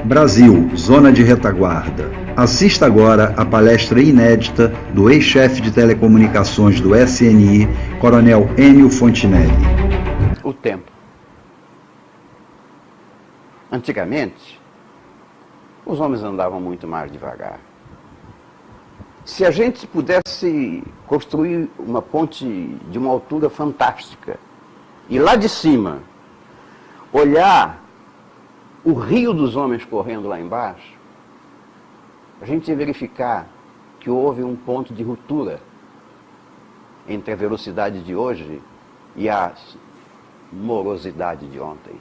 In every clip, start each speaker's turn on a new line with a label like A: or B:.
A: Brasil, Zona de Retaguarda. Assista agora a palestra inédita do ex-chefe de telecomunicações do SNI, Coronel Enio Fontinelli.
B: O tempo. Antigamente, os homens andavam muito mais devagar. Se a gente pudesse construir uma ponte de uma altura fantástica e lá de cima olhar o rio dos homens correndo lá embaixo, a gente ia verificar que houve um ponto de ruptura entre a velocidade de hoje e a morosidade de ontem.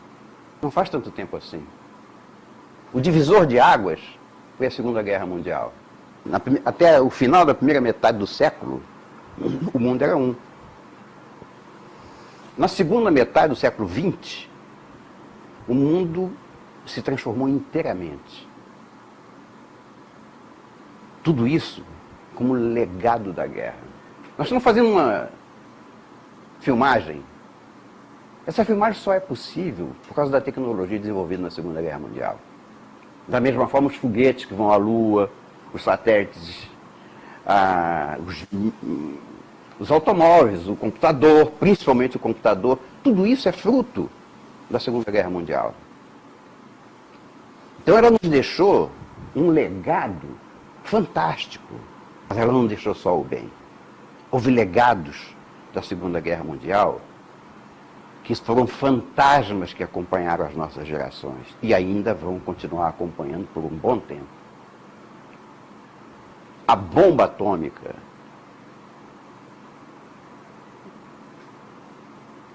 B: Não faz tanto tempo assim. O divisor de águas foi a Segunda Guerra Mundial. Até o final da primeira metade do século, o mundo era um. Na segunda metade do século XX, o mundo se transformou inteiramente. Tudo isso como legado da guerra. Nós estamos fazendo uma filmagem. Essa filmagem só é possível por causa da tecnologia desenvolvida na Segunda Guerra Mundial. Da mesma forma, os foguetes que vão à Lua, os satélites, os automóveis, o computador, principalmente o computador, tudo isso é fruto da Segunda Guerra Mundial. Então ela nos deixou um legado fantástico, mas ela não deixou só o bem. Houve legados da Segunda Guerra Mundial que foram fantasmas que acompanharam as nossas gerações e ainda vão continuar acompanhando por um bom tempo. A bomba atômica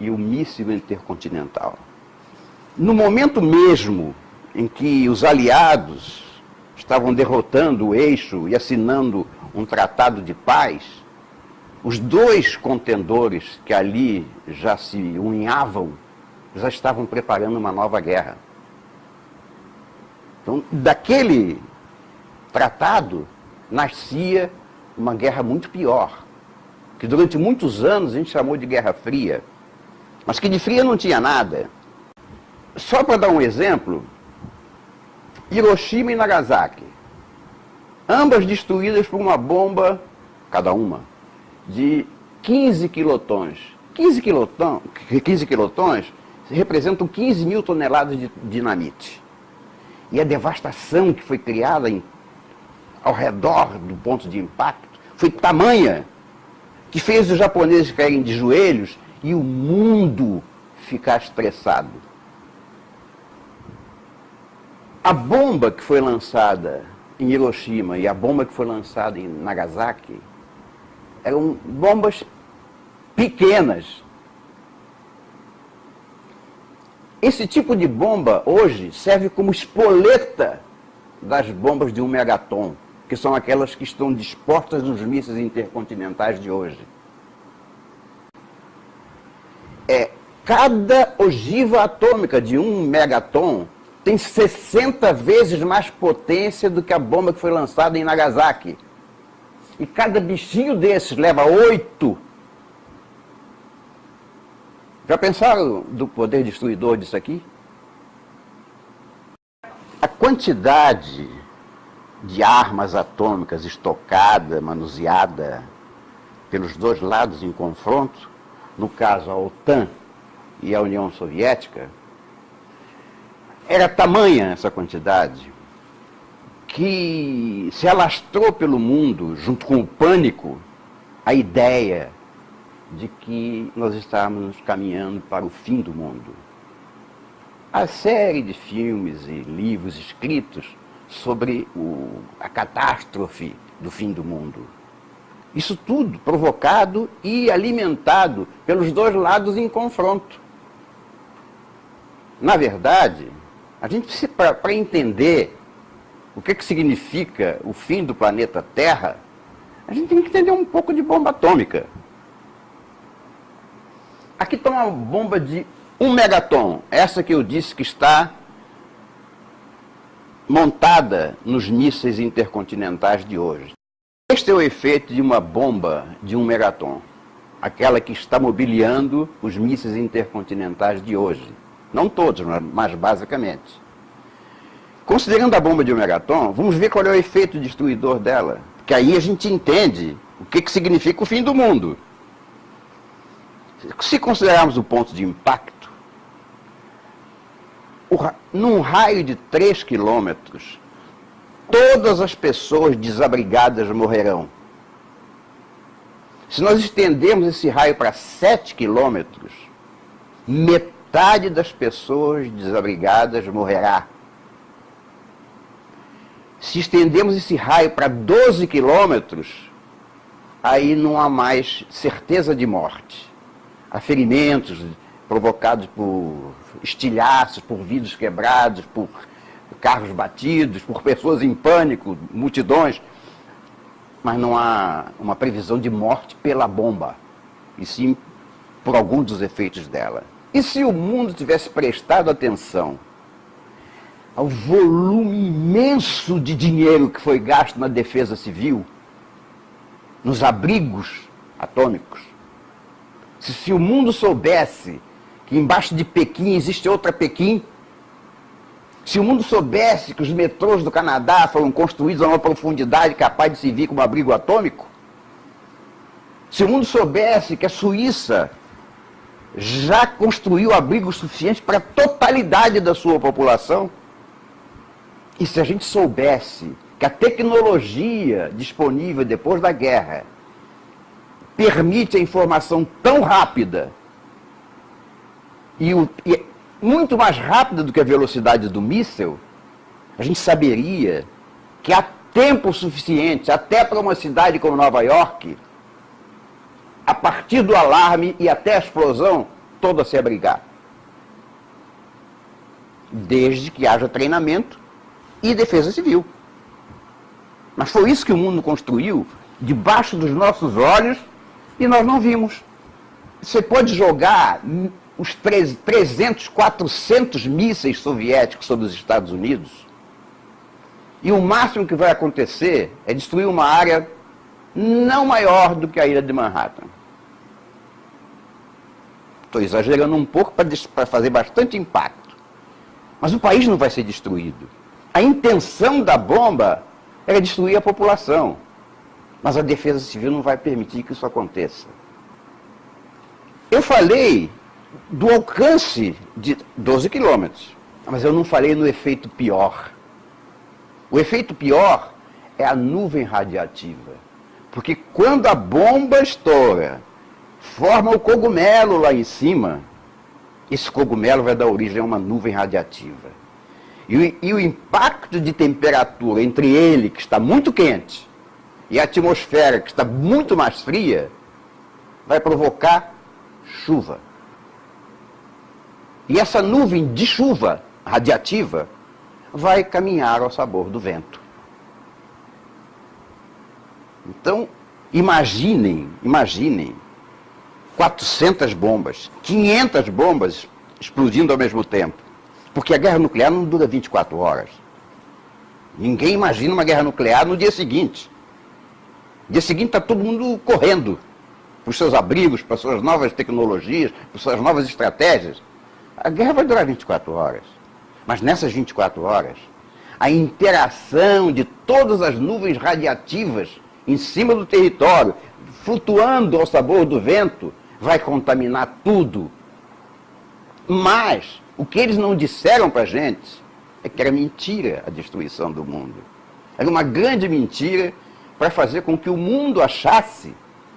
B: e o míssil intercontinental. No momento mesmo em que os aliados estavam derrotando o eixo e assinando um tratado de paz, os dois contendores que ali já se unhavam, já estavam preparando uma nova guerra. Então, daquele tratado, nascia uma guerra muito pior, que durante muitos anos a gente chamou de Guerra Fria, mas que de fria não tinha nada. Só para dar um exemplo, Hiroshima e Nagasaki, ambas destruídas por uma bomba, cada uma, de 15 quilotons. 15 quilotons representam 15 mil toneladas de dinamite. E a devastação que foi criada ao redor do ponto de impacto foi tamanha que fez os japoneses caírem de joelhos e o mundo ficar estressado. A bomba que foi lançada em Hiroshima e a bomba que foi lançada em Nagasaki eram bombas pequenas. Esse tipo de bomba hoje serve como espoleta das bombas de 1 megaton, que são aquelas que estão dispostas nos mísseis intercontinentais de hoje. Cada ogiva atômica de 1 megaton tem 60 vezes mais potência do que a bomba que foi lançada em Nagasaki. E cada bichinho desses leva 8. Já pensaram do poder destruidor disso aqui? A quantidade de armas atômicas estocada, manuseada pelos dois lados em confronto, no caso a OTAN e a União Soviética, era tamanha essa quantidade que se alastrou pelo mundo, junto com o pânico, a ideia de que nós estávamos caminhando para o fim do mundo. A série de filmes e livros escritos sobre a catástrofe do fim do mundo. Isso tudo provocado e alimentado pelos dois lados em confronto. Na verdade, a gente, para entender o que significa o fim do planeta Terra, a gente tem que entender um pouco de bomba atômica. Aqui está uma bomba de 1 megaton, essa que eu disse que está montada nos mísseis intercontinentais de hoje. Este é o efeito de uma bomba de 1 megaton, aquela que está mobiliando os mísseis intercontinentais de hoje. Não todos, mas basicamente. Considerando a bomba de 1 megaton, vamos ver qual é o efeito destruidor dela. Porque aí a gente entende o que significa o fim do mundo. Se considerarmos o ponto de impacto, num raio de 3 quilômetros, todas as pessoas desabrigadas morrerão. Se nós estendermos esse raio para 7 quilômetros, metade das pessoas desabrigadas morrerá. Se estendermos esse raio para 12 quilômetros, aí não há mais certeza de morte. Há ferimentos provocados por estilhaços, por vidros quebrados, por carros batidos, por pessoas em pânico, multidões. Mas não há uma previsão de morte pela bomba, e sim por algum dos efeitos dela. E se o mundo tivesse prestado atenção ao volume imenso de dinheiro que foi gasto na defesa civil, nos abrigos atômicos, se o mundo soubesse que embaixo de Pequim existe outra Pequim, se o mundo soubesse que os metrôs do Canadá foram construídos a uma profundidade capaz de servir como abrigo atômico, se o mundo soubesse que a Suíça já construiu abrigos suficientes para a totalidade da sua população, e se a gente soubesse que a tecnologia disponível depois da guerra permite a informação tão rápida e muito mais rápida do que a velocidade do míssil, a gente saberia que há tempo suficiente, até para uma cidade como Nova York, a partir do alarme e até a explosão, toda se abrigar. Desde que haja treinamento e defesa civil. Mas foi isso que o mundo construiu debaixo dos nossos olhos e nós não vimos. Você pode jogar os 300, 400 mísseis soviéticos sobre os Estados Unidos e o máximo que vai acontecer é destruir uma área não maior do que a ilha de Manhattan. Estou exagerando um pouco para fazer bastante impacto. Mas o país não vai ser destruído. A intenção da bomba era destruir a população. Mas a defesa civil não vai permitir que isso aconteça. Eu falei do alcance de 12 quilômetros, mas eu não falei no efeito pior. O efeito pior é a nuvem radiativa. Porque quando a bomba estoura, forma o cogumelo lá em cima, esse cogumelo vai dar origem a uma nuvem radiativa. E o impacto de temperatura entre ele, que está muito quente, e a atmosfera, que está muito mais fria, vai provocar chuva. E essa nuvem de chuva radiativa vai caminhar ao sabor do vento. Então, imaginem 400 bombas, 500 bombas explodindo ao mesmo tempo. Porque a guerra nuclear não dura 24 horas. Ninguém imagina uma guerra nuclear no dia seguinte. No dia seguinte está todo mundo correndo para os seus abrigos, para as suas novas tecnologias, para as suas novas estratégias. A guerra vai durar 24 horas. Mas nessas 24 horas, a interação de todas as nuvens radiativas em cima do território, flutuando ao sabor do vento, vai contaminar tudo. Mas o que eles não disseram para a gente é que era mentira a destruição do mundo. Era uma grande mentira para fazer com que o mundo achasse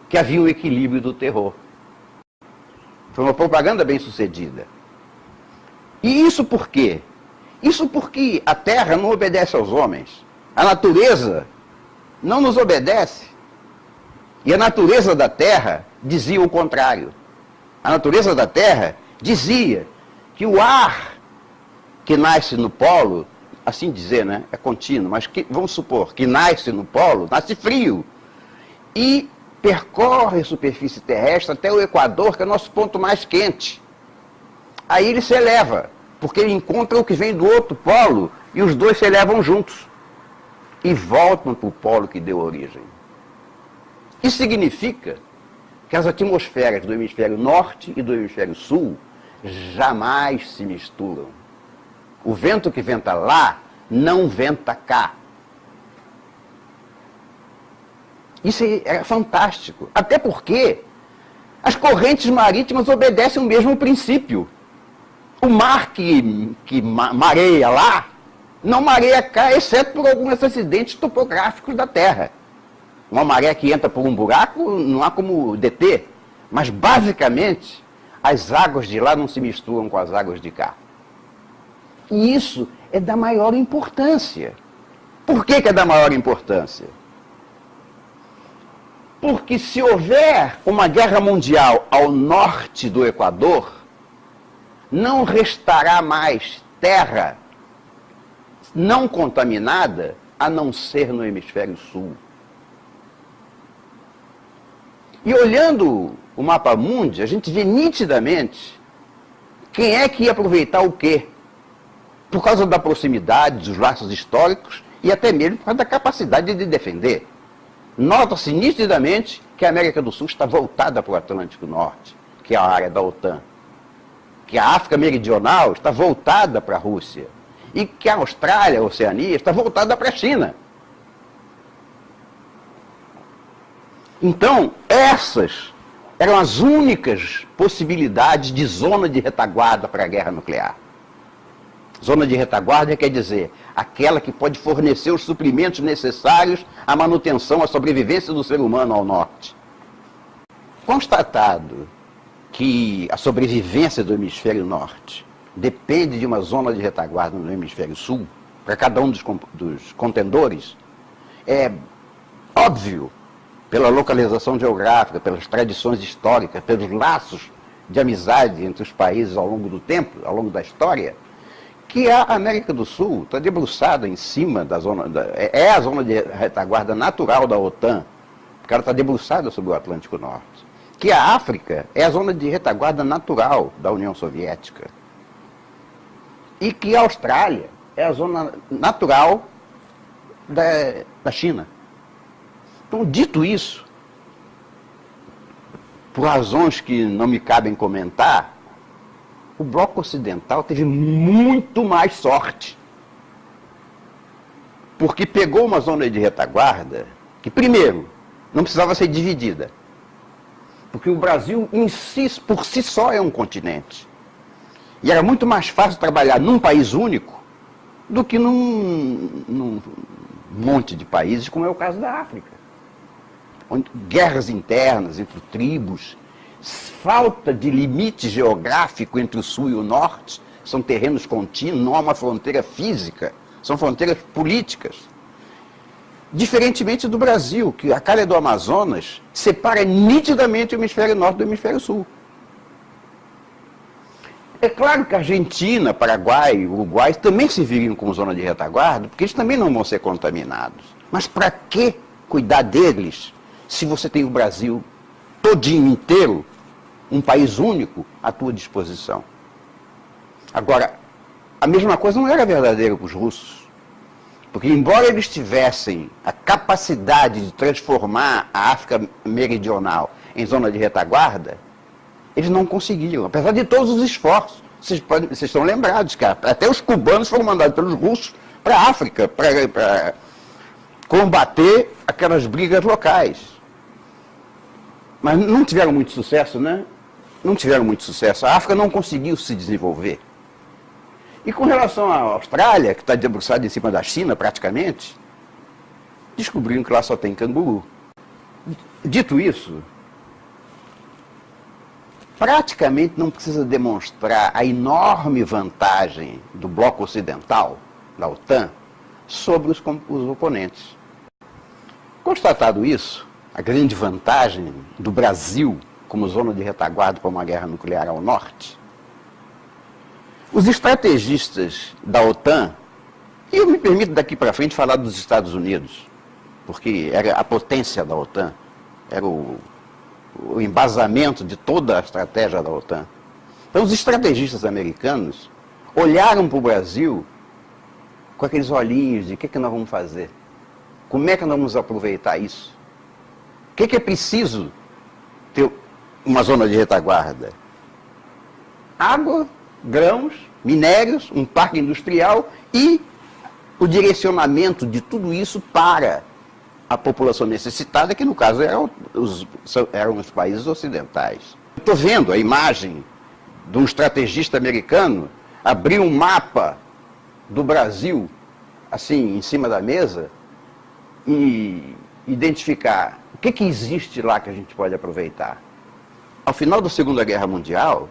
B: que havia um equilíbrio do terror. Foi uma propaganda bem sucedida. E isso por quê? Isso porque a Terra não obedece aos homens. A natureza não nos obedece. E a natureza da Terra dizia o contrário. A natureza da Terra dizia que o ar que nasce no polo, assim dizer, né, é contínuo, mas vamos supor que nasce no polo, nasce frio, e percorre a superfície terrestre até o Equador, que é o nosso ponto mais quente. Aí ele se eleva, porque ele encontra o que vem do outro polo, e os dois se elevam juntos, e voltam para o polo que deu origem. Isso significa que as atmosferas do hemisfério norte e do hemisfério sul jamais se misturam. O vento que venta lá não venta cá. Isso é fantástico. Até porque as correntes marítimas obedecem o mesmo princípio. O mar que mareia lá, não mareia cá, exceto por alguns acidentes topográficos da Terra. Uma maré que entra por um buraco, não há como deter. Mas, basicamente, as águas de lá não se misturam com as águas de cá. E isso é da maior importância. Por que é da maior importância? Porque se houver uma guerra mundial ao norte do Equador, não restará mais terra não contaminada, a não ser no hemisfério sul. E olhando o mapa mundi, a gente vê nitidamente quem é que ia aproveitar o quê? Por causa da proximidade, dos laços históricos e até mesmo por causa da capacidade de defender. Nota-se nitidamente que a América do Sul está voltada para o Atlântico Norte, que é a área da OTAN. Que a África Meridional está voltada para a Rússia. E que a Austrália, a Oceania, está voltada para a China. Então, essas eram as únicas possibilidades de zona de retaguarda para a guerra nuclear. Zona de retaguarda quer dizer aquela que pode fornecer os suprimentos necessários à manutenção, à sobrevivência do ser humano ao norte. Constatado que a sobrevivência do hemisfério norte depende de uma zona de retaguarda no hemisfério sul, para cada um dos contendores, é óbvio, pela localização geográfica, pelas tradições históricas, pelos laços de amizade entre os países ao longo do tempo, ao longo da história, que a América do Sul está debruçada em cima da zona, é a zona de retaguarda natural da OTAN, porque ela está debruçada sobre o Atlântico Norte. Que a África é a zona de retaguarda natural da União Soviética. E que a Austrália é a zona natural da China. Então, dito isso, por razões que não me cabem comentar, o Bloco Ocidental teve muito mais sorte. Porque pegou uma zona de retaguarda que, primeiro, não precisava ser dividida. Porque o Brasil, por si só, é um continente. E era muito mais fácil trabalhar num país único do que num monte de países, como é o caso da África. Onde guerras internas entre tribos, falta de limite geográfico entre o sul e o norte, são terrenos contínuos, não há uma fronteira física, são fronteiras políticas. Diferentemente do Brasil, que a calha do Amazonas separa nitidamente o hemisfério norte do hemisfério sul. É claro que a Argentina, Paraguai, Uruguai também se viriam como zona de retaguarda, porque eles também não vão ser contaminados. Mas para que cuidar deles se você tem o Brasil todinho inteiro, um país único, à tua disposição? Agora, a mesma coisa não era verdadeira para os russos. Porque, embora eles tivessem a capacidade de transformar a África Meridional em zona de retaguarda, eles não conseguiram, apesar de todos os esforços. Vocês estão lembrados, cara, até os cubanos foram mandados pelos russos para a África, para combater aquelas brigas locais. Mas não tiveram muito sucesso, né? Não tiveram muito sucesso. A África não conseguiu se desenvolver. E com relação à Austrália, que está debruçada em cima da China, praticamente, descobriram que lá só tem canguru. Dito isso, praticamente não precisa demonstrar a enorme vantagem do Bloco Ocidental, da OTAN, sobre os oponentes. Constatado isso, a grande vantagem do Brasil como zona de retaguarda para uma guerra nuclear ao norte, os estrategistas da OTAN, e eu me permito daqui para frente falar dos Estados Unidos, porque era a potência da OTAN, era o embasamento de toda a estratégia da OTAN. Então os estrategistas americanos olharam para o Brasil com aqueles olhinhos de o que nós vamos fazer? Como é que nós vamos aproveitar isso? O que é preciso ter uma zona de retaguarda? Água, grãos, minérios, um parque industrial e o direcionamento de tudo isso para a população necessitada, que no caso eram os países ocidentais. Estou vendo a imagem de um estrategista americano abrir um mapa do Brasil, assim, em cima da mesa, e identificar o que existe lá que a gente pode aproveitar. Ao final da Segunda Guerra Mundial,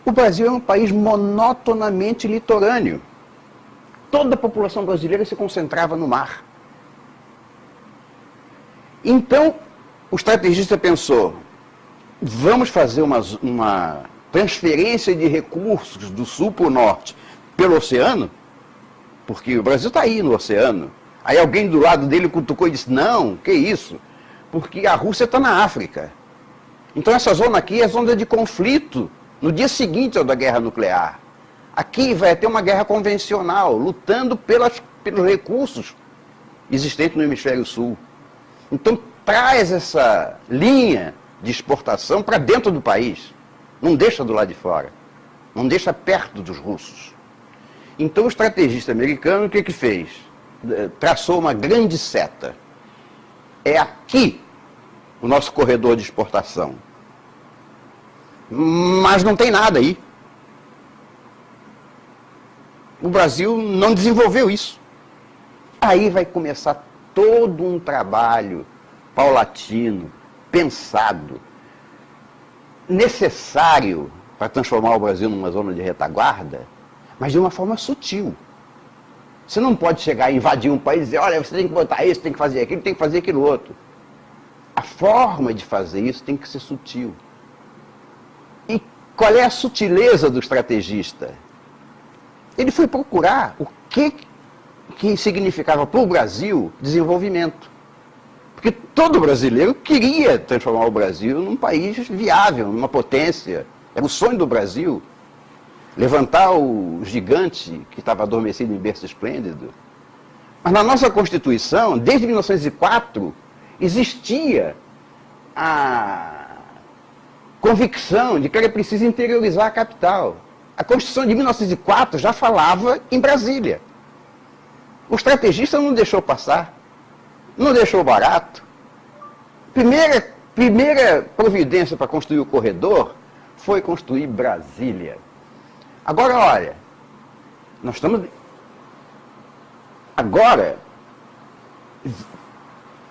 B: o Brasil é um país monotonamente litorâneo. Toda a população brasileira se concentrava no mar. Então, o estrategista pensou, vamos fazer uma transferência de recursos do sul para o norte pelo oceano, porque o Brasil está aí no oceano. Aí alguém do lado dele cutucou e disse, não, que isso? Porque a Rússia está na África. Então essa zona aqui é zona de conflito no dia seguinte ao da guerra nuclear. Aqui vai ter uma guerra convencional, lutando pelos recursos existentes no hemisfério sul. Então traz essa linha de exportação para dentro do país. Não deixa do lado de fora. Não deixa perto dos russos. Então o estrategista americano, o que fez? Traçou uma grande seta. É aqui o nosso corredor de exportação. Mas não tem nada aí. O Brasil não desenvolveu isso. Aí vai começar todo um trabalho paulatino, pensado, necessário para transformar o Brasil numa zona de retaguarda, mas de uma forma sutil. Você não pode chegar e invadir um país e dizer, olha, você tem que botar isso, tem que fazer aquilo, tem que fazer aquilo outro. A forma de fazer isso tem que ser sutil. E qual é a sutileza do estrategista? Ele foi procurar o que significava para o Brasil desenvolvimento. Porque todo brasileiro queria transformar o Brasil num país viável, numa potência. Era o sonho do Brasil. Levantar o gigante que estava adormecido em berço esplêndido. Mas na nossa Constituição, desde 1904, existia a convicção de que era preciso interiorizar a capital. A Constituição de 1904 já falava em Brasília. O estrategista não deixou passar, não deixou barato. Primeira providência para construir o corredor foi construir Brasília. Agora, olha, nós estamos... Agora,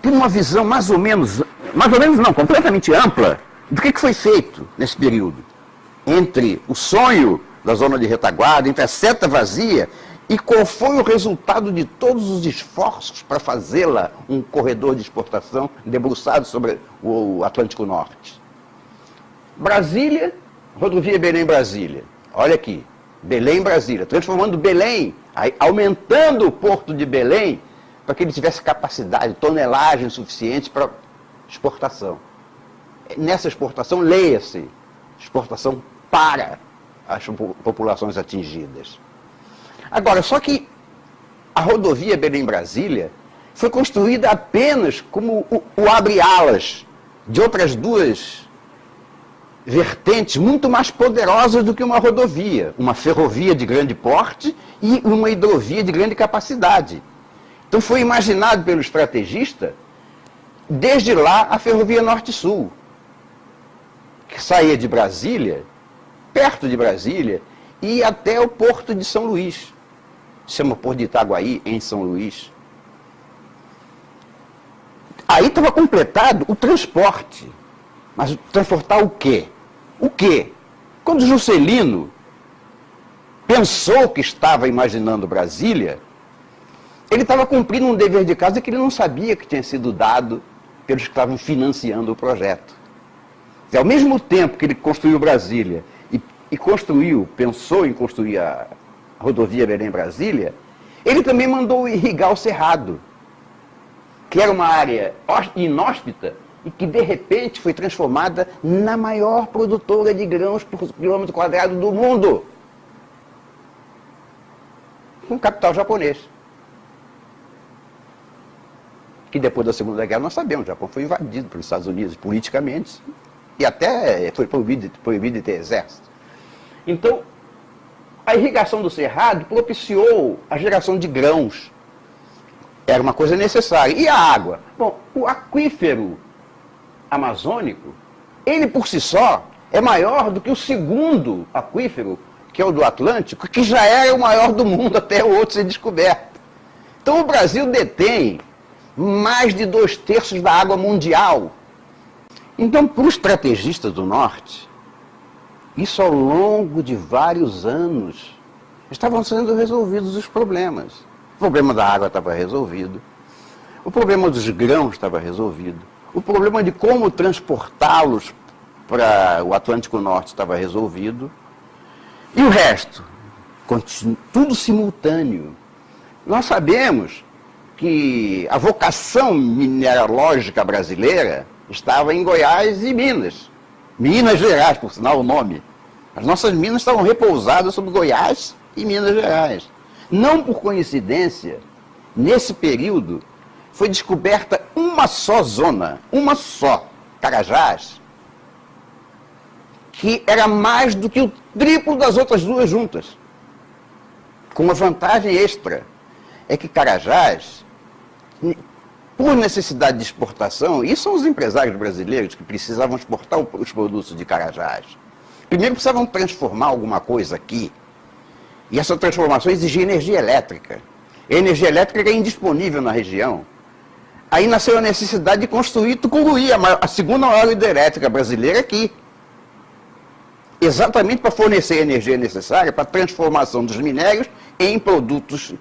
B: tem uma visão mais ou menos não, completamente ampla, do que foi feito nesse período. Entre o sonho da zona de retaguarda, entre a seta vazia, e qual foi o resultado de todos os esforços para fazê-la um corredor de exportação debruçado sobre o Atlântico Norte. Brasília, rodovia Belém-Brasília. Olha aqui, Belém-Brasília, transformando Belém, aumentando o porto de Belém, para que ele tivesse capacidade, tonelagem suficiente para exportação. Nessa exportação, leia-se, exportação para as populações atingidas. Agora, só que a rodovia Belém-Brasília foi construída apenas como o abre-alas de outras duas vertentes muito mais poderosas do que uma rodovia. Uma ferrovia de grande porte e uma hidrovia de grande capacidade. Então foi imaginado pelo estrategista, desde lá, a ferrovia Norte-Sul, que saía de Brasília, perto de Brasília, e ia até o porto de São Luís. Se chama Porto de Itaguaí, em São Luís. Aí estava completado o transporte. Mas transportar o quê? O quê? Quando Juscelino pensou que estava imaginando Brasília, ele estava cumprindo um dever de casa que ele não sabia que tinha sido dado pelos que estavam financiando o projeto. E ao mesmo tempo que ele construiu Brasília e pensou em construir a rodovia Belém-Brasília, ele também mandou irrigar o Cerrado, que era uma área inóspita e que de repente foi transformada na maior produtora de grãos por quilômetro quadrado do mundo, com capital japonês. Que depois da Segunda Guerra nós sabemos, o Japão foi invadido pelos Estados Unidos politicamente e até foi proibido de ter exército. Então, a irrigação do Cerrado propiciou a geração de grãos Era uma coisa necessária. E a água? Bom, o aquífero amazônico, ele por si só é maior do que o segundo aquífero, que é o do Atlântico, que já era o maior do mundo até o outro ser descoberto. Então o Brasil detém mais de 2/3 da água mundial. Então, para os estrategistas do Norte, isso ao longo de vários anos, estavam sendo resolvidos os problemas. O problema da água estava resolvido, o problema dos grãos estava resolvido, o problema de como transportá-los para o Atlântico Norte estava resolvido, e o resto, tudo simultâneo. Nós sabemos que a vocação mineralógica brasileira estava em Goiás e Minas. Minas Gerais, por sinal o nome. As nossas minas estavam repousadas sobre Goiás e Minas Gerais. Não por coincidência, nesse período, foi descoberta uma só zona, uma só, Carajás, que era mais do que o triplo das outras duas juntas. Com uma vantagem extra, é que Carajás, por necessidade de exportação, e são os empresários brasileiros que precisavam exportar os produtos de Carajás. Primeiro precisavam transformar alguma coisa aqui, e essa transformação exigia energia elétrica. A energia elétrica era indisponível na região. Aí nasceu a necessidade de construir Tucuruí, a segunda maior hidrelétrica brasileira aqui. Exatamente para fornecer a energia necessária para a transformação dos minérios em produtos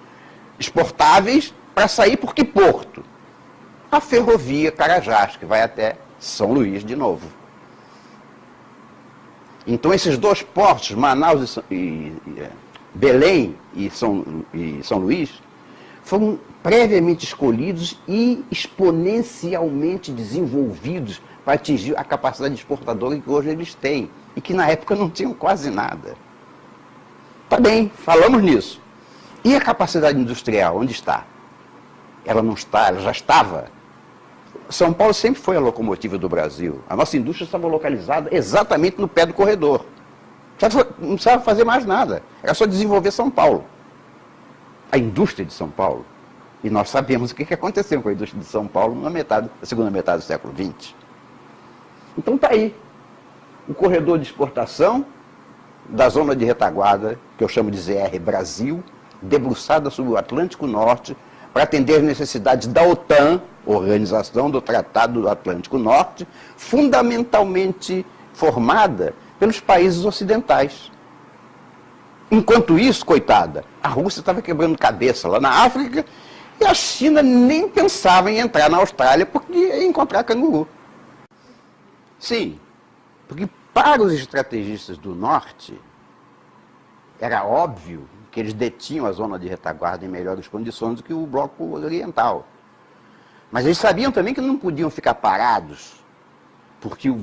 B: exportáveis para sair por que porto? A ferrovia Carajás, que vai até São Luís de novo. Então esses dois portos, Manaus e Belém e São Luís, foram previamente escolhidos e exponencialmente desenvolvidos para atingir a capacidade exportadora que hoje eles têm, e que na época não tinham quase nada. Tá bem, falamos nisso. E a capacidade industrial, onde está? Ela não está, ela já estava. São Paulo sempre foi a locomotiva do Brasil. A nossa indústria estava localizada exatamente no pé do corredor. Não precisava fazer mais nada. Era só desenvolver São Paulo. A indústria de São Paulo. E nós sabemos o que aconteceu com a indústria de São Paulo na segunda metade do século XX. Então está aí. O corredor de exportação da zona de retaguarda, que eu chamo de ZR Brasil, debruçada sobre o Atlântico Norte, para atender as necessidades da OTAN, Organização do Tratado do Atlântico Norte, fundamentalmente formada pelos países ocidentais. Enquanto isso, coitada, a Rússia estava quebrando cabeça lá na África e a China nem pensava em entrar na Austrália porque ia encontrar canguru. Sim, porque para os estrategistas do Norte, era óbvio que eles detinham a zona de retaguarda em melhores condições do que o bloco oriental. Mas eles sabiam também que não podiam ficar parados, porque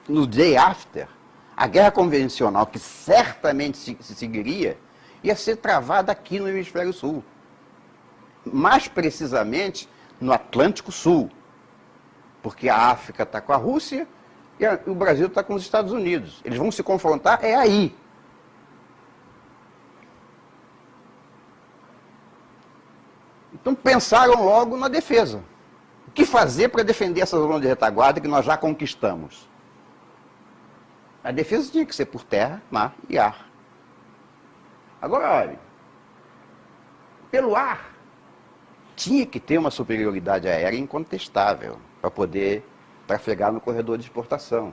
B: no day after, a guerra convencional, que certamente se seguiria, ia ser travada aqui no Hemisfério Sul. Mais precisamente no Atlântico Sul, porque a África está com a Rússia e o Brasil está com os Estados Unidos. Eles vão se confrontar, é aí. Então pensaram logo na defesa. O que fazer para defender essa zona de retaguarda que nós já conquistamos? A defesa tinha que ser por terra, mar e ar. Agora, olha, pelo ar, tinha que ter uma superioridade aérea incontestável para poder trafegar no corredor de exportação.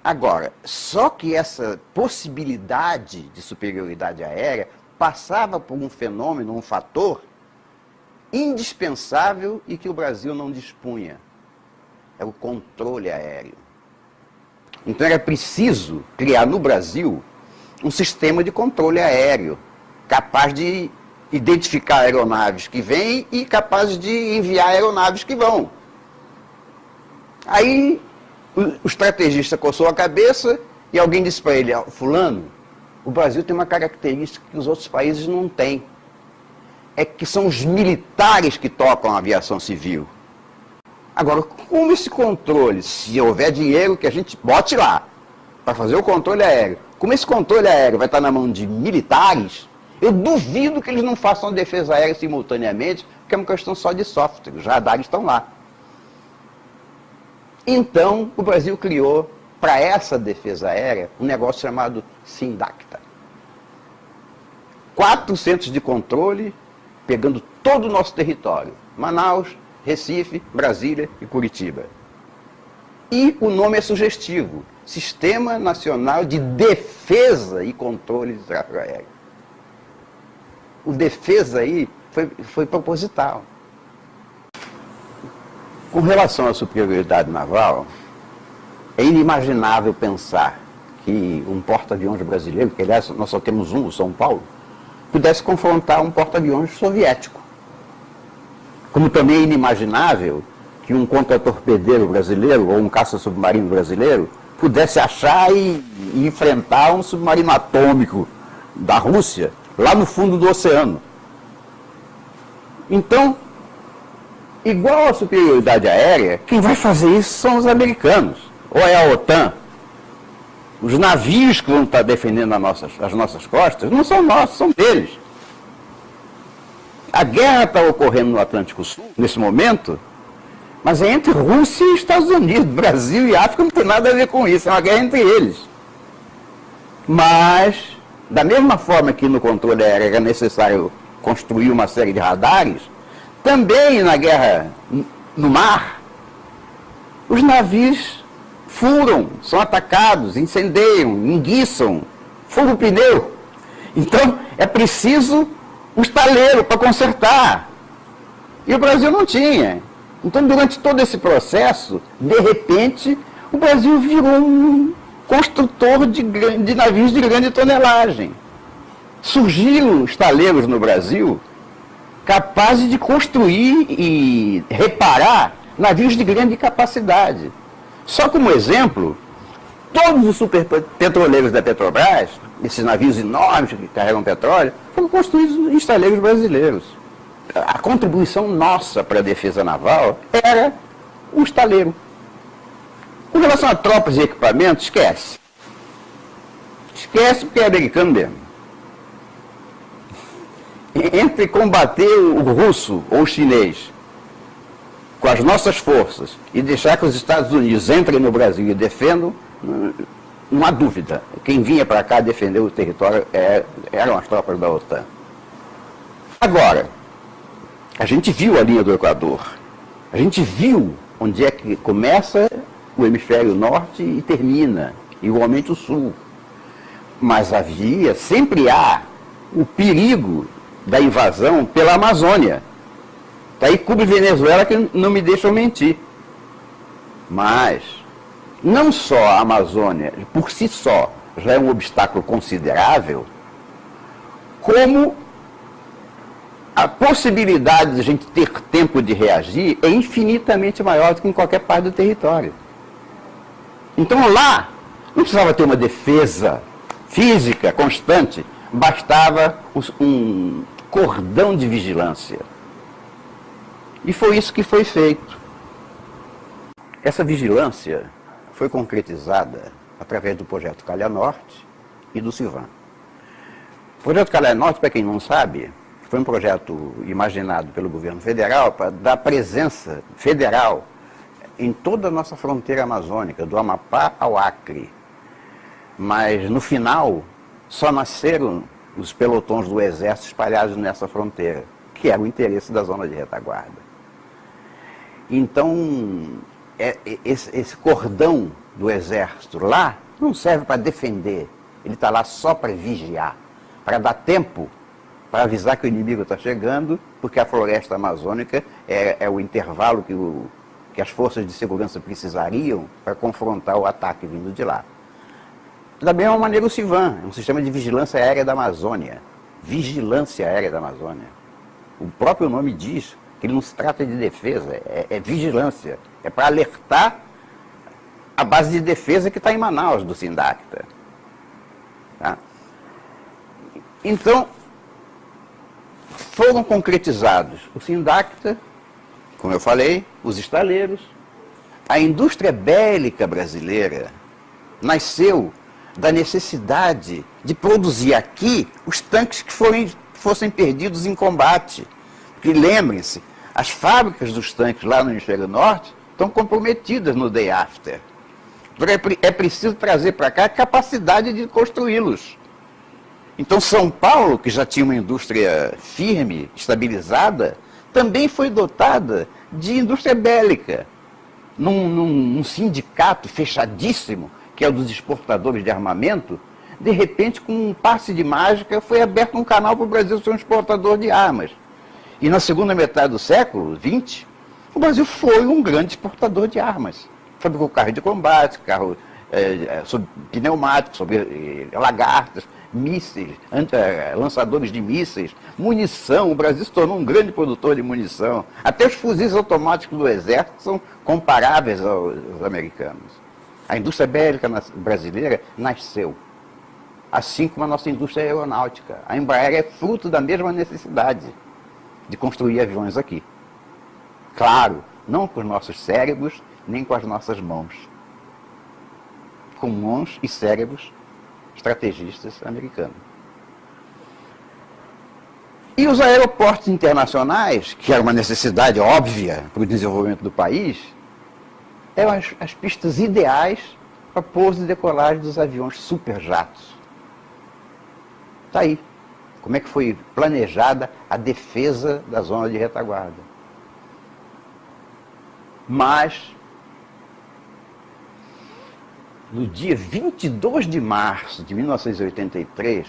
B: Agora, só que essa possibilidade de superioridade aérea passava por um fenômeno, um fator indispensável e que o Brasil não dispunha. É o controle aéreo. Então era preciso criar no Brasil um sistema de controle aéreo, capaz de identificar aeronaves que vêm e capaz de enviar aeronaves que vão. Aí o estrategista coçou a cabeça e alguém disse para ele: fulano, o Brasil tem uma característica que os outros países não têm. É que são os militares que tocam a aviação civil. Agora, como esse controle, se houver dinheiro que a gente bote lá para fazer o controle aéreo, como esse controle aéreo vai estar na mão de militares, Eu duvido que eles não façam defesa aérea simultaneamente, porque é uma questão só de software, os radares estão lá. Então, o Brasil criou, para essa defesa aérea, um negócio chamado SINDACTA. 4 centros de controle, pegando todo o nosso território. Manaus, Recife, Brasília e Curitiba. E o nome é sugestivo, Sistema Nacional de Defesa e Controle de Tráfego Aéreo. O defesa aí foi proposital. Com relação à superioridade naval, é inimaginável pensar que um porta-aviões brasileiro, que aliás nós só temos um, o São Paulo, pudesse confrontar um porta-aviões soviético. Como também é inimaginável que um contratorpedeiro brasileiro ou um caça-submarino brasileiro pudesse achar e enfrentar um submarino atômico da Rússia lá no fundo do oceano. Então, igual à superioridade aérea, quem vai fazer isso são os americanos, ou é a OTAN. Os navios que vão estar defendendo as nossas costas não são nossos, são deles. A guerra está ocorrendo no Atlântico Sul, nesse momento, mas é entre Rússia e Estados Unidos. Brasil e África não tem nada a ver com isso, é uma guerra entre eles. Mas, da mesma forma que no controle aéreo era necessário construir uma série de radares, também na guerra no mar, os navios furam, são atacados, incendeiam, enguiçam, furam o pneu. Então, é preciso um estaleiro para consertar. E o Brasil não tinha. Então, durante todo esse processo, de repente, o Brasil virou um construtor de navios de grande tonelagem. Surgiram estaleiros no Brasil capazes de construir e reparar navios de grande capacidade. Só como exemplo, todos os superpetroleiros da Petrobras, esses navios enormes que carregam petróleo, foram construídos em estaleiros brasileiros. A contribuição nossa para a defesa naval era o estaleiro. Com relação a tropas e equipamentos, esquece. Esquece porque é americano mesmo. Entre combater o russo ou o chinês com as nossas forças e deixar que os Estados Unidos entrem no Brasil e defendam, não há dúvida. Quem vinha para cá defender o território eram as tropas da OTAN. Agora, a gente viu a linha do Equador. A gente viu onde é que começa o hemisfério norte e termina, igualmente o sul. Mas sempre há o perigo da invasão pela Amazônia. Daí Cuba e Venezuela que não me deixam mentir. Mas não só a Amazônia, por si só, já é um obstáculo considerável, como a possibilidade de a gente ter tempo de reagir é infinitamente maior do que em qualquer parte do território. Então lá, não precisava ter uma defesa física constante, bastava um cordão de vigilância. E foi isso que foi feito. Essa vigilância foi concretizada através do projeto Calha Norte e do CIVAM. O projeto Calha Norte, para quem não sabe, foi um projeto imaginado pelo governo federal para dar presença federal em toda a nossa fronteira amazônica, do Amapá ao Acre. Mas, no final, só nasceram os pelotões do Exército espalhados nessa fronteira, que era o interesse da zona de retaguarda. Então, esse cordão do Exército lá não serve para defender, ele está lá só para vigiar, para dar tempo, para avisar que o inimigo está chegando, porque a floresta amazônica é o intervalo que as forças de segurança precisariam para confrontar o ataque vindo de lá. Da mesma maneira o CIVAM, é um sistema de vigilância aérea da Amazônia. Vigilância aérea da Amazônia. O próprio nome diz que ele não se trata de defesa, é vigilância. É para alertar a base de defesa que está em Manaus, do SINDACTA. Tá? Então, foram concretizados o SINDACTA, como eu falei, os estaleiros. A indústria bélica brasileira nasceu da necessidade de produzir aqui os tanques que fossem perdidos em combate. Porque lembrem-se, as fábricas dos tanques lá no hemisfério norte estão comprometidas no day after. É preciso trazer para cá a capacidade de construí-los. Então São Paulo, que já tinha uma indústria firme, estabilizada, também foi dotada de indústria bélica. Num sindicato fechadíssimo, que é o dos exportadores de armamento, de repente, com um passe de mágica, foi aberto um canal para o Brasil ser um exportador de armas. E na segunda metade do século XX, o Brasil foi um grande exportador de armas. Fabricou carro de combate, carro sobre pneumáticos, sobre lagartas, mísseis, lançadores de mísseis, munição. O Brasil se tornou um grande produtor de munição. Até os fuzis automáticos do Exército são comparáveis aos americanos. A indústria bélica brasileira nasceu, assim como a nossa indústria aeronáutica. A Embraer é fruto da mesma necessidade de construir aviões aqui. Claro, não com os nossos cérebros, nem com as nossas mãos. Com mãos e cérebros estrategistas americanos. E os aeroportos internacionais, que era uma necessidade óbvia para o desenvolvimento do país, eram as pistas ideais para pouso e decolagem dos aviões superjatos. Está aí. Como é que foi planejada a defesa da zona de retaguarda. Mas, no dia 22 de março de 1983,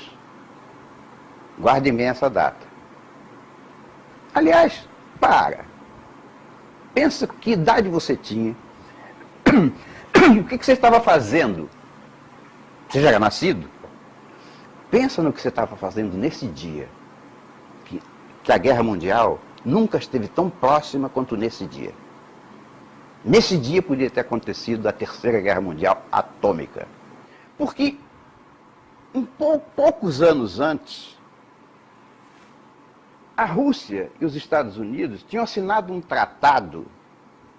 B: guardem bem essa data. Aliás, pensa que idade você tinha, o que você estava fazendo? Você já era nascido? Pensa no que você estava fazendo nesse dia, que a Guerra Mundial nunca esteve tão próxima quanto nesse dia. Nesse dia podia ter acontecido a Terceira Guerra Mundial atômica. Porque, poucos anos antes, a Rússia e os Estados Unidos tinham assinado um tratado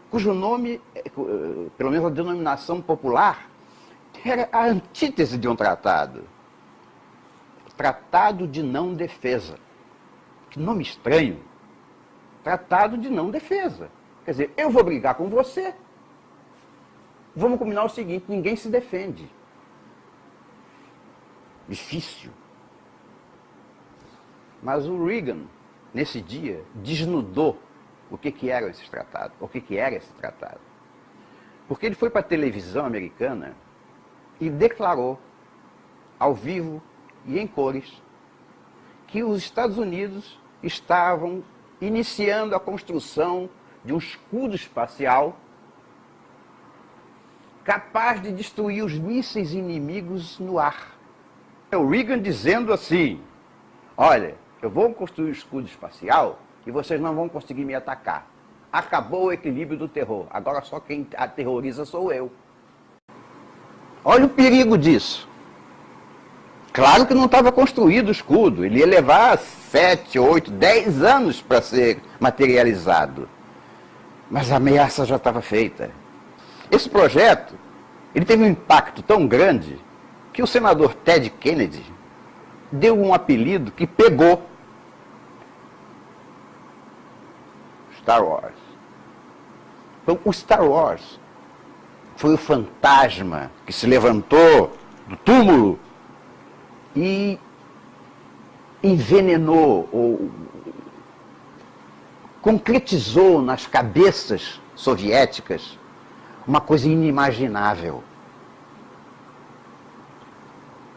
B: cujo nome, pelo menos a denominação popular, era a antítese de um tratado. Tratado de Não Defesa. Que nome estranho. Tratado de Não Defesa. Quer dizer, eu vou brigar com você. Vamos combinar o seguinte, ninguém se defende. Difícil. Mas o Reagan, nesse dia, desnudou o que era esse tratado. O que era esse tratado. Porque ele foi para a televisão americana e declarou, ao vivo e em cores, que os Estados Unidos estavam iniciando a construção de um escudo espacial capaz de destruir os mísseis inimigos no ar. O Reagan dizendo assim, olha, eu vou construir um escudo espacial e vocês não vão conseguir me atacar. Acabou o equilíbrio do terror, agora só quem aterroriza sou eu. Olha o perigo disso. Claro que não estava construído o escudo, ele ia levar 7, 8, 10 anos para ser materializado. Mas a ameaça já estava feita. Esse projeto, ele teve um impacto tão grande que o senador Ted Kennedy deu um apelido que pegou: Star Wars. Então, o Star Wars foi o fantasma que se levantou do túmulo e envenenou ou concretizou nas cabeças soviéticas uma coisa inimaginável.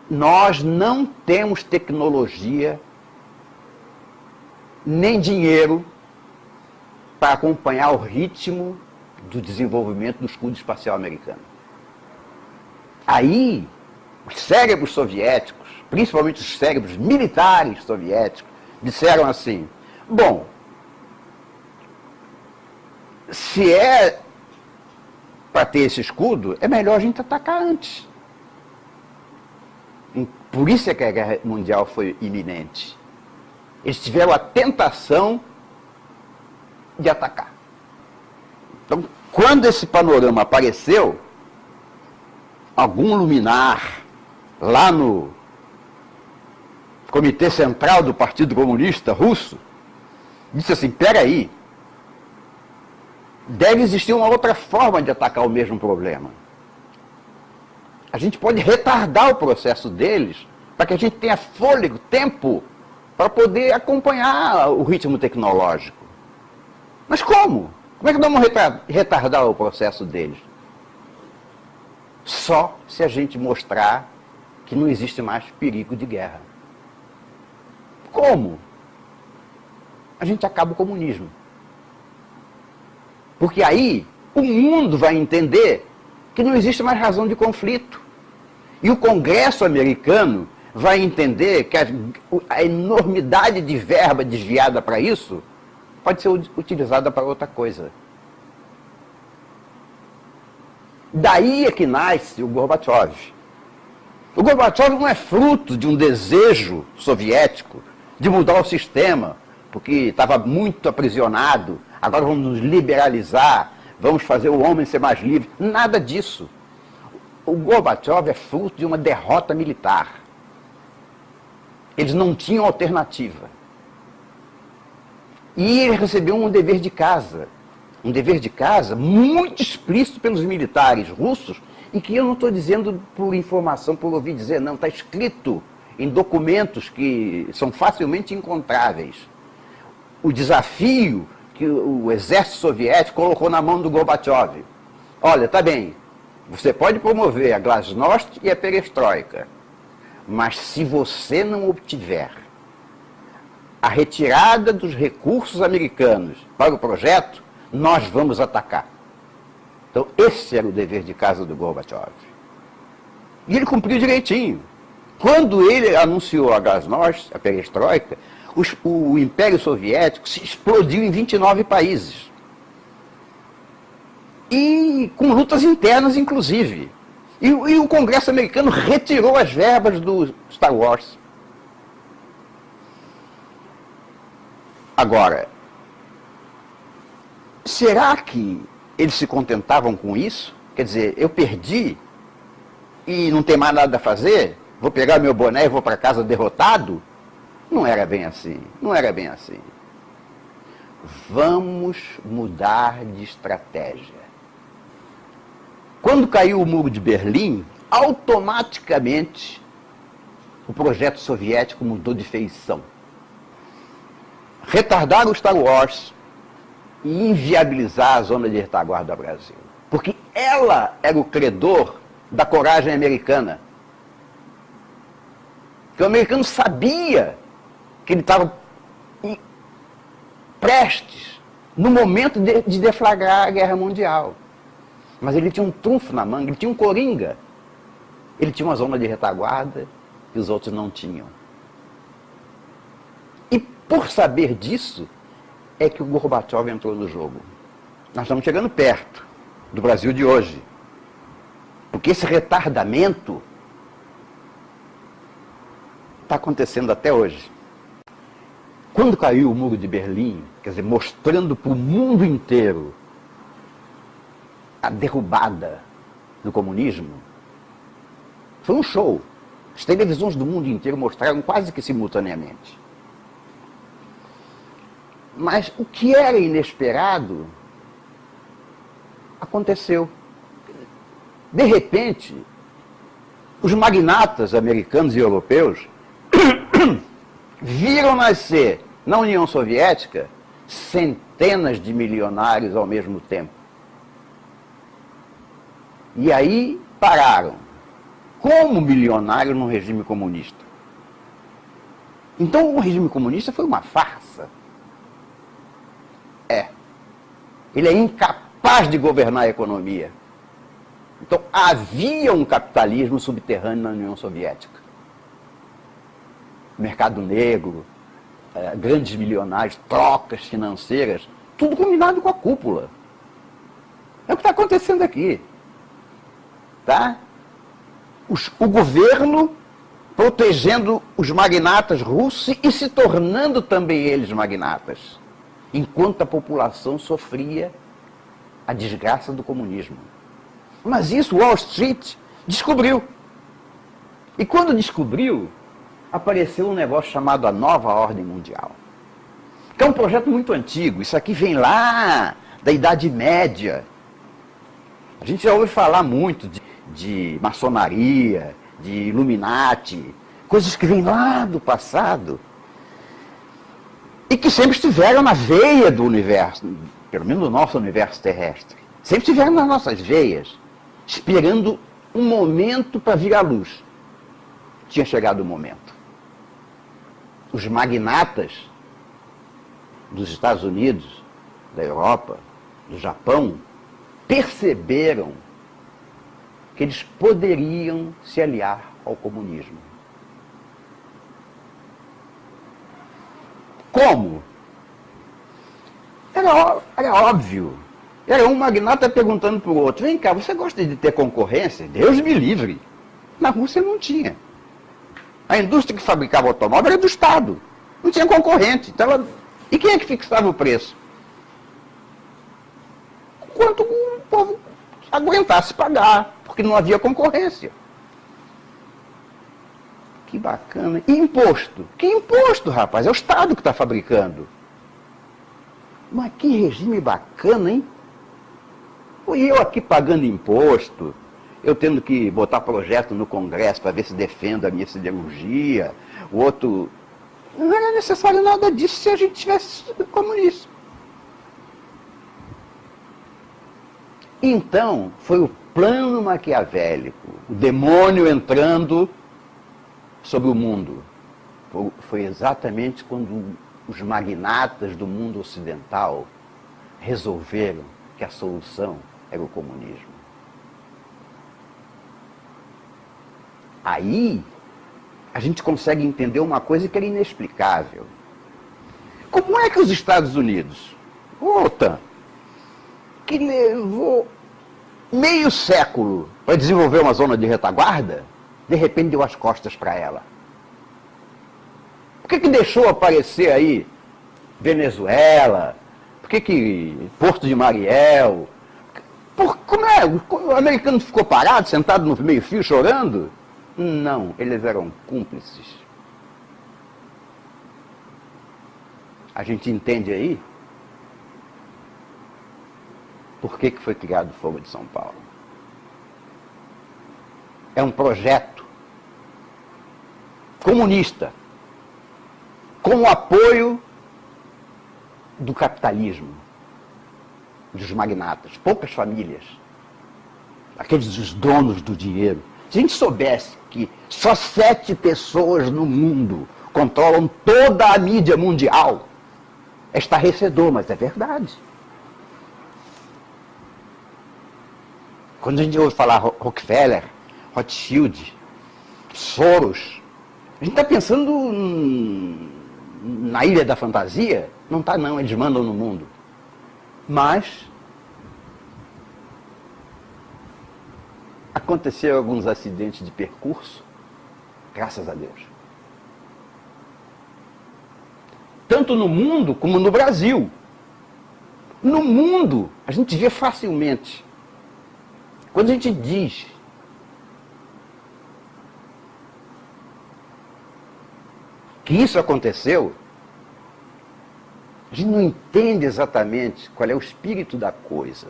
B: Nós não temos tecnologia nem dinheiro para acompanhar o ritmo do desenvolvimento do escudo espacial americano. Aí, os cérebros soviéticos, principalmente os cérebros militares soviéticos, disseram assim, bom, se é para ter esse escudo, é melhor a gente atacar antes. Por isso é que a Guerra Mundial foi iminente. Eles tiveram a tentação de atacar. Então, quando esse panorama apareceu, algum luminar lá no Comitê Central do Partido Comunista Russo, disse assim, peraí, deve existir uma outra forma de atacar o mesmo problema. A gente pode retardar o processo deles para que a gente tenha fôlego, tempo, para poder acompanhar o ritmo tecnológico. Mas como? Como é que vamos retardar o processo deles? Só se a gente mostrar que não existe mais perigo de guerra. Como? A gente acaba o comunismo. Porque aí o mundo vai entender que não existe mais razão de conflito. E o Congresso americano vai entender que a enormidade de verba desviada para isso pode ser utilizada para outra coisa. Daí é que nasce o Gorbachev. O Gorbachev não é fruto de um desejo soviético de mudar o sistema, porque estava muito aprisionado, agora vamos nos liberalizar, vamos fazer o homem ser mais livre. Nada disso. O Gorbachev é fruto de uma derrota militar. Eles não tinham alternativa. E ele recebeu um dever de casa. Um dever de casa muito explícito pelos militares russos, e que eu não estou dizendo por informação, por ouvir dizer, não, está escrito em documentos que são facilmente encontráveis. O desafio que o exército soviético colocou na mão do Gorbachev. Olha, tá bem, você pode promover a glasnost e a perestroika, mas se você não obtiver a retirada dos recursos americanos para o projeto, nós vamos atacar. Então, esse era o dever de casa do Gorbachev. E ele cumpriu direitinho. Quando ele anunciou a glasnost, a perestroika, o Império Soviético se explodiu em 29 países. E com lutas internas, inclusive. E o Congresso americano retirou as verbas do Star Wars. Agora, será que eles se contentavam com isso? Quer dizer, eu perdi e não tem mais nada a fazer? Vou pegar meu boné e vou para casa derrotado? Não era bem assim, não era bem assim. Vamos mudar de estratégia. Quando caiu o Muro de Berlim, automaticamente o projeto soviético mudou de feição. Retardar o Star Wars e inviabilizar a zona de retaguarda do Brasil. Porque ela era o credor da coragem americana. Porque o americano sabia que ele estava prestes, no momento de deflagrar a Guerra Mundial. Mas ele tinha um trunfo na manga, ele tinha um coringa. Ele tinha uma zona de retaguarda que os outros não tinham. E por saber disso, é que o Gorbachev entrou no jogo. Nós estamos chegando perto do Brasil de hoje. Porque esse retardamento está acontecendo até hoje. Quando caiu o Muro de Berlim, quer dizer, mostrando para o mundo inteiro a derrubada do comunismo, foi um show. As televisões do mundo inteiro mostraram quase que simultaneamente. Mas o que era inesperado aconteceu. De repente, os magnatas americanos e europeus viram nascer na União Soviética centenas de milionários ao mesmo tempo. E aí pararam, como milionário no regime comunista. Então o regime comunista foi uma farsa. Ele é incapaz de governar a economia. Então havia um capitalismo subterrâneo na União Soviética. Mercado negro, grandes milionários, trocas financeiras, tudo combinado com a cúpula. É o que está acontecendo aqui. Tá? O governo protegendo os magnatas russos e se tornando também eles magnatas, enquanto a população sofria a desgraça do comunismo. Mas isso Wall Street descobriu. E quando descobriu, apareceu um negócio chamado a Nova Ordem Mundial, que é um projeto muito antigo. Isso aqui vem lá da Idade Média. A gente já ouve falar muito de maçonaria, de Illuminati, coisas que vêm lá do passado e que sempre estiveram na veia do universo, pelo menos do nosso universo terrestre. Sempre estiveram nas nossas veias, esperando um momento para vir à luz. Tinha chegado o momento. Os magnatas dos Estados Unidos, da Europa, do Japão, perceberam que eles poderiam se aliar ao comunismo. Como? Era óbvio. Era um magnata perguntando para o outro: vem cá, você gosta de ter concorrência? Deus me livre. Na Rússia não tinha. A indústria que fabricava automóvel era do Estado. Não tinha concorrente. Então e quem é que fixava o preço? Quanto o povo aguentasse pagar, porque não havia concorrência. Que bacana. E imposto? Que imposto, rapaz? É o Estado que está fabricando. Mas que regime bacana, hein? E eu aqui pagando imposto, eu tendo que botar projeto no Congresso para ver se defendo a minha siderurgia, o outro... Não era necessário nada disso se a gente tivesse comunista. Então, foi o plano maquiavélico, o demônio entrando sobre o mundo. Foi exatamente quando os magnatas do mundo ocidental resolveram que a solução era o comunismo. Aí, a gente consegue entender uma coisa que era inexplicável. Como é que os Estados Unidos, a OTAN, que levou meio século para desenvolver uma zona de retaguarda, de repente deu as costas para ela? Por que deixou aparecer aí Venezuela? Por que Porto de Mariel? Como é? O americano ficou parado, sentado no meio-fio, chorando? Não, eles eram cúmplices. A gente entende aí por que foi criado o Fogo de São Paulo. É um projeto comunista, com o apoio do capitalismo, dos magnatas, poucas famílias, aqueles os donos do dinheiro. Se a gente soubesse que só 7 pessoas no mundo controlam toda a mídia mundial, é estarrecedor, mas é verdade. Quando a gente ouve falar Rockefeller, Rothschild, Soros, a gente está pensando na Ilha da Fantasia? Não está não, eles mandam no mundo. Mas aconteceram alguns acidentes de percurso, graças a Deus. Tanto no mundo como no Brasil. No mundo, a gente vê facilmente. Quando a gente diz que isso aconteceu, a gente não entende exatamente qual é o espírito da coisa.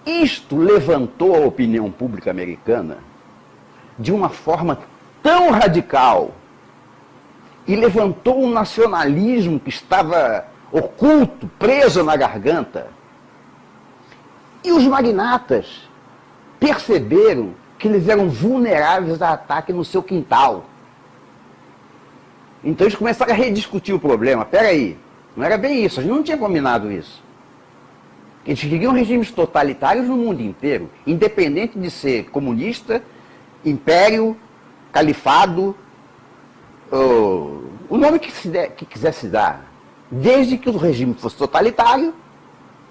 B: Isto levantou a opinião pública americana de uma forma tão radical e levantou um nacionalismo que estava oculto, preso na garganta. E os magnatas perceberam que eles eram vulneráveis a ataque no seu quintal. Então eles começaram a rediscutir o problema. Espera aí, não era bem isso, a gente não tinha combinado isso. Eles queriam regimes totalitários no mundo inteiro, independente de ser comunista, império, califado, o nome que quisesse dar, desde que o regime fosse totalitário,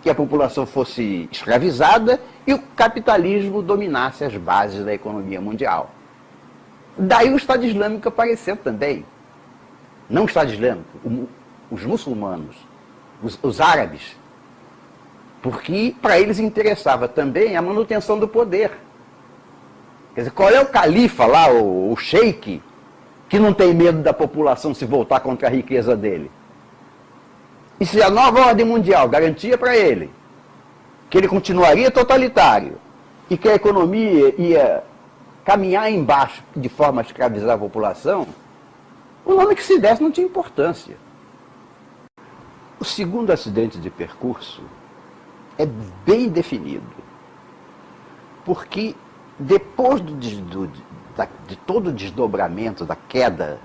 B: que a população fosse escravizada e o capitalismo dominasse as bases da economia mundial. Daí o Estado Islâmico apareceu também. Não o Estado Islâmico, os muçulmanos, os árabes, porque para eles interessava também a manutenção do poder. Quer dizer, qual é o califa lá, o sheik, que não tem medo da população se voltar contra a riqueza dele? E se a nova ordem mundial garantia para ele que ele continuaria totalitário e que a economia ia caminhar embaixo de forma a escravizar a população, o nome que se desse não tinha importância. O segundo acidente de percurso é bem definido, porque depois de todo o desdobramento da queda,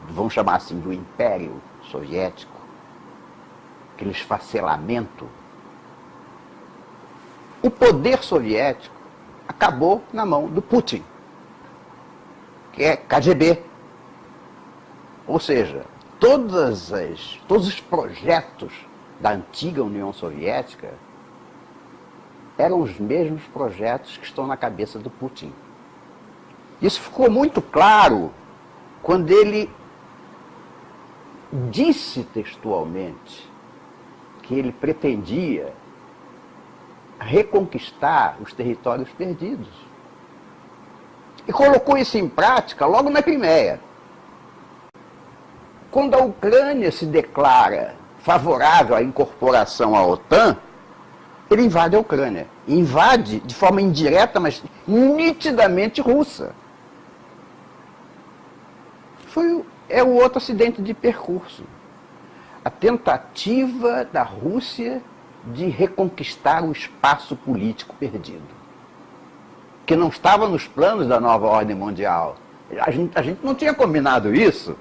B: vamos chamar assim, do Império Soviético, aquele esfacelamento, o poder soviético acabou na mão do Putin, que é KGB. Ou seja, todos os projetos da antiga União Soviética eram os mesmos projetos que estão na cabeça do Putin. Isso ficou muito claro quando ele disse textualmente que ele pretendia reconquistar os territórios perdidos. E colocou isso em prática logo na Crimeia. Quando a Ucrânia se declara favorável à incorporação à OTAN, ele invade a Ucrânia. Invade de forma indireta, mas nitidamente russa. É o outro acidente de percurso. A tentativa da Rússia de reconquistar o espaço político perdido, que não estava nos planos da nova ordem mundial. A gente não tinha combinado isso.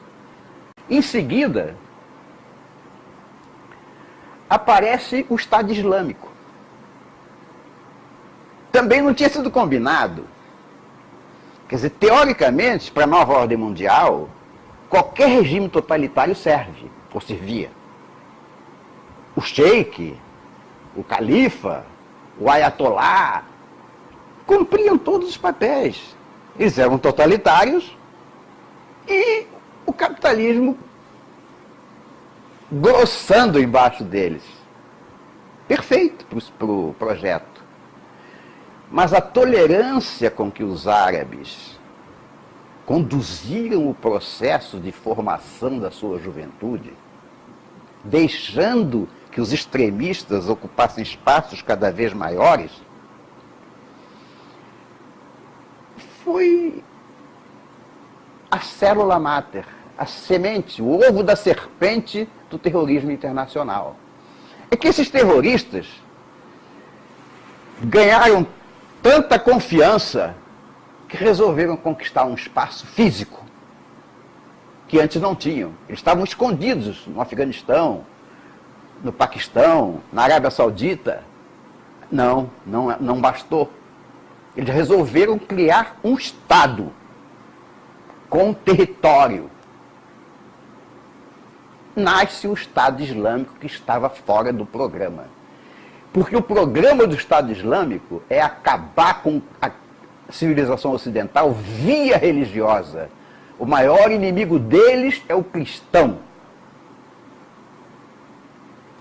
B: Em seguida, aparece o Estado Islâmico. Também não tinha sido combinado. Quer dizer, teoricamente, para a nova ordem mundial, qualquer regime totalitário serve, ou servia. O sheik, o califa, o ayatolá, cumpriam todos os papéis. Eles eram totalitários e o capitalismo grossando embaixo deles. Perfeito para o projeto. Mas a tolerância com que os árabes conduziram o processo de formação da sua juventude, deixando que os extremistas ocupassem espaços cada vez maiores, foi a célula máter, a semente, o ovo da serpente do terrorismo internacional. É que esses terroristas ganharam tanta confiança que resolveram conquistar um espaço físico que antes não tinham. Eles estavam escondidos no Afeganistão, no Paquistão, na Arábia Saudita. Não bastou. Eles resolveram criar um Estado com território. Nasce o Estado Islâmico que estava fora do programa. Porque o programa do Estado Islâmico é acabar com a civilização ocidental via religiosa. O maior inimigo deles é o cristão.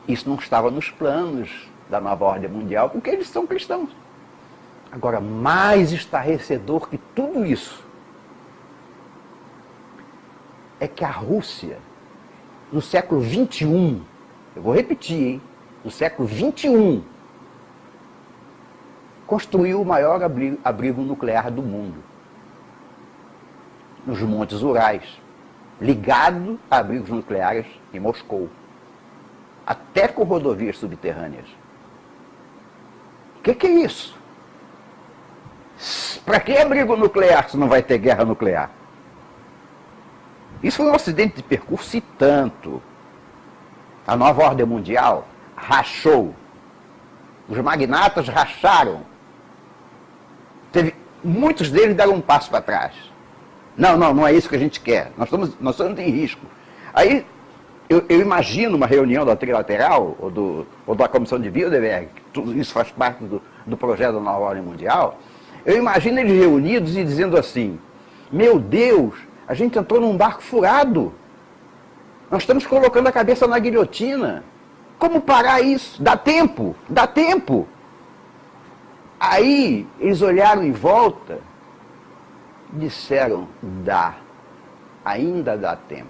B: Isso não estava nos planos da nova ordem mundial, porque eles são cristãos. Agora, mais estarrecedor que tudo isso é que a Rússia, no século XXI, eu vou repetir, hein? No século XXI, construiu o maior abrigo nuclear do mundo, nos Montes Urais, ligado a abrigos nucleares em Moscou, até com rodovias subterrâneas. O que é isso? Para que abrigo nuclear se não vai ter guerra nuclear? Isso foi um acidente de percurso e tanto. A nova ordem mundial rachou. Os magnatas racharam. Muitos deles deram um passo para trás. Não é isso que a gente quer. Nós estamos em risco. Aí, eu imagino uma reunião da Trilateral, ou da Comissão de Bilderberg, que tudo isso faz parte do projeto da nova ordem mundial. Eu imagino eles reunidos e dizendo assim: meu Deus, a gente entrou num barco furado. Nós estamos colocando a cabeça na guilhotina. Como parar isso? Dá tempo, dá tempo. Aí eles olharam em volta disseram dá, ainda dá tempo.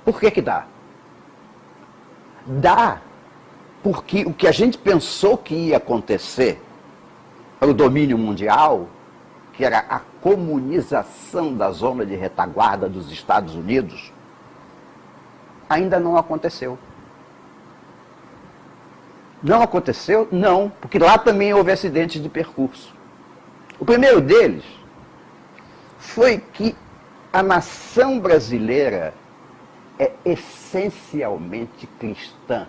B: Por que que dá? Dá porque o que a gente pensou que ia acontecer para o domínio mundial, que era a comunização da zona de retaguarda dos Estados Unidos, ainda não aconteceu. Não aconteceu? Não, porque lá também houve acidentes de percurso. O primeiro deles foi que a nação brasileira é essencialmente cristã.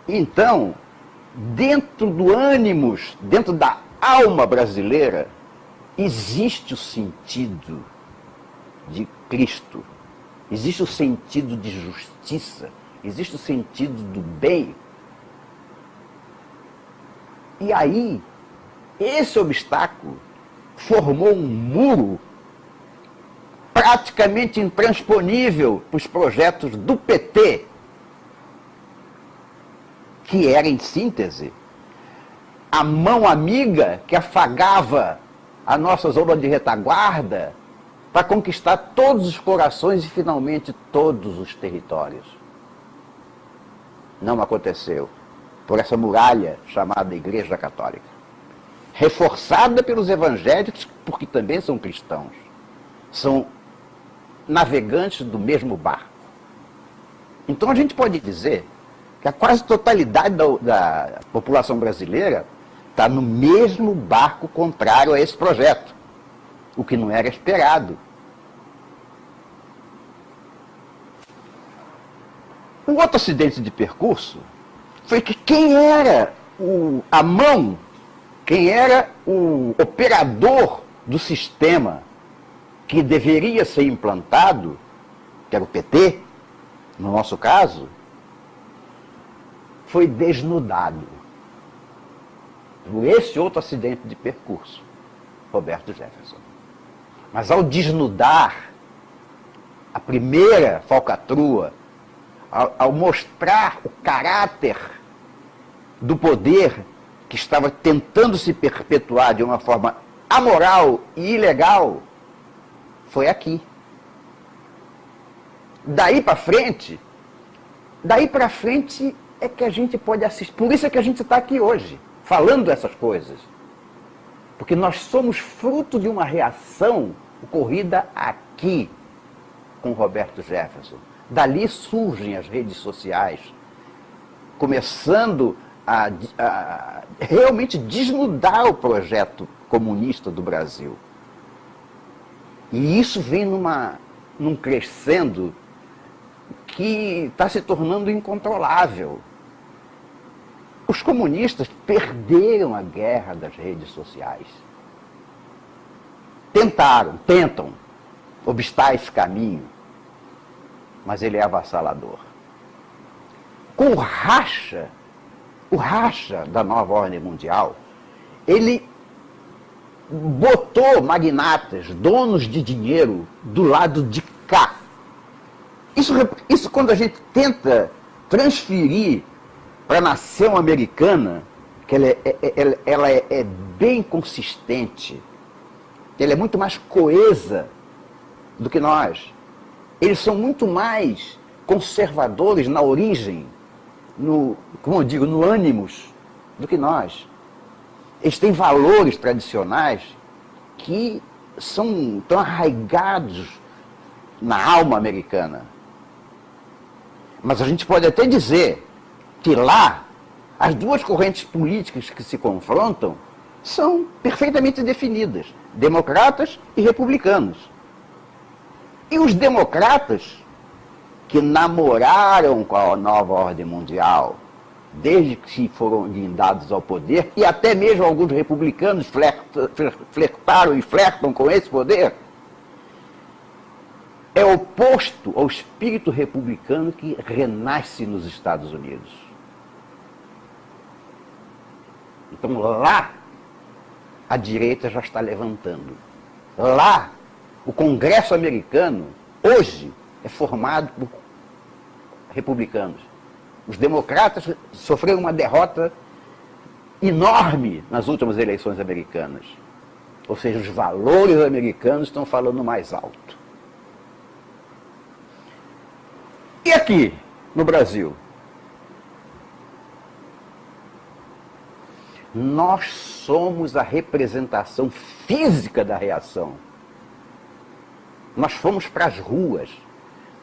B: Então, dentro do ânimos, dentro da alma brasileira, existe o sentido de Cristo, existe o sentido de justiça, existe o sentido do bem. E aí, esse obstáculo formou um muro praticamente intransponível para os projetos do PT, que era, em síntese, a mão amiga que afagava a nossa zona de retaguarda para conquistar todos os corações e, finalmente, todos os territórios. Não aconteceu por essa muralha chamada Igreja Católica, reforçada pelos evangélicos, porque também são cristãos, são navegantes do mesmo barco. Então a gente pode dizer que a quase totalidade da população brasileira está no mesmo barco contrário a esse projeto, o que não era esperado. Um outro acidente de percurso foi que quem era a mão, quem era o operador do sistema que deveria ser implantado, que era o PT, no nosso caso, foi desnudado por esse outro acidente de percurso, Roberto Jefferson. Mas ao desnudar a primeira falcatrua, ao mostrar o caráter do poder que estava tentando se perpetuar de uma forma amoral e ilegal, foi aqui. Daí para frente é que a gente pode assistir. Por isso é que a gente está aqui hoje, falando essas coisas. Porque nós somos fruto de uma reação ocorrida aqui com Roberto Jefferson. Dali surgem as redes sociais, começando a realmente desnudar o projeto comunista do Brasil. E isso vem num crescendo que está se tornando incontrolável. Os comunistas perderam a guerra das redes sociais. Tentam obstar esse caminho, mas ele é avassalador. Com o racha da nova ordem mundial, ele botou magnatas, donos de dinheiro, do lado de cá. Isso quando a gente tenta transferir para a nação americana, que ela é bem consistente, ela é muito mais coesa do que nós. Eles são muito mais conservadores na origem, como eu digo, no ânimos, do que nós. Eles têm valores tradicionais que são tão arraigados na alma americana. Mas a gente pode até dizer que lá, as duas correntes políticas que se confrontam são perfeitamente definidas, democratas e republicanos. E os democratas, que namoraram com a nova ordem mundial, desde que foram guindados ao poder, e até mesmo alguns republicanos flertaram e flertam com esse poder, é oposto ao espírito republicano que renasce nos Estados Unidos. Então lá, a direita já está levantando. Lá, o Congresso americano, hoje, é formado por republicanos. Os democratas sofreram uma derrota enorme nas últimas eleições americanas. Ou seja, os valores americanos estão falando mais alto. E aqui, no Brasil? Nós somos a representação física da reação. Nós fomos para as ruas.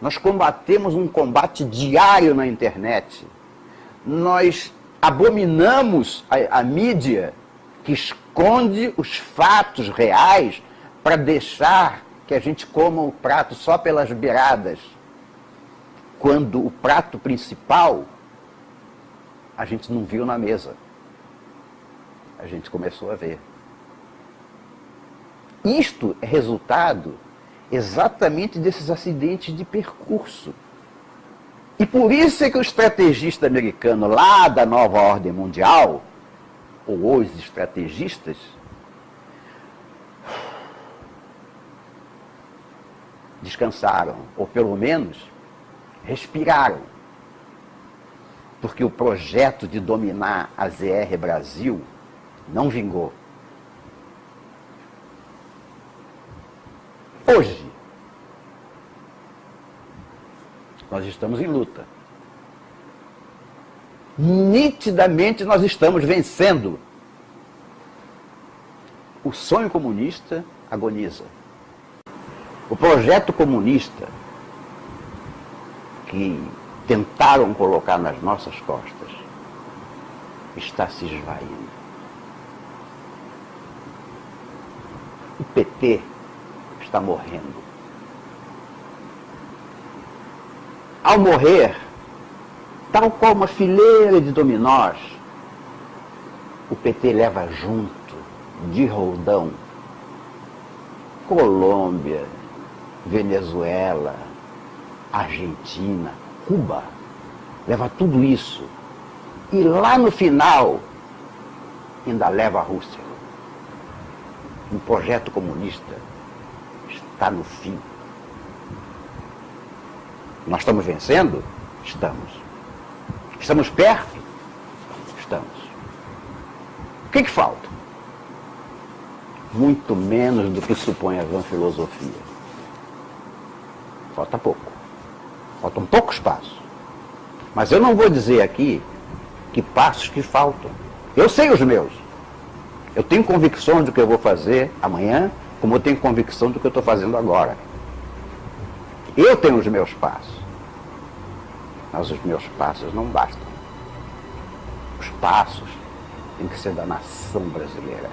B: Nós combatemos um combate diário na internet. Nós abominamos a mídia que esconde os fatos reais para deixar que a gente coma o prato só pelas beiradas, quando o prato principal a gente não viu na mesa. A gente começou a ver. Isto é resultado exatamente desses acidentes de percurso. E por isso é que o estrategista americano lá da nova ordem mundial, ou os estrategistas, descansaram, ou pelo menos respiraram. Porque o projeto de dominar a ZR Brasil não vingou. Hoje, nós estamos em luta. Nitidamente nós estamos vencendo. O sonho comunista agoniza. O projeto comunista que tentaram colocar nas nossas costas está se esvaindo. O PT está morrendo. Ao morrer, tal qual uma fileira de dominós, o PT leva junto, de roldão, Colômbia, Venezuela, Argentina, Cuba, leva tudo isso. E lá no final, ainda leva a Rússia. Um projeto comunista está no fim. Nós estamos vencendo? Estamos. Estamos perto? Estamos. O que falta? Muito menos do que supõe a vã filosofia. Falta pouco. Faltam poucos passos. Mas eu não vou dizer aqui que passos que faltam. Eu sei os meus. Eu tenho convicção do que eu vou fazer amanhã, como eu tenho convicção do que eu estou fazendo agora. Eu tenho os meus passos. Mas os meus passos não bastam. Os passos têm que ser da nação brasileira.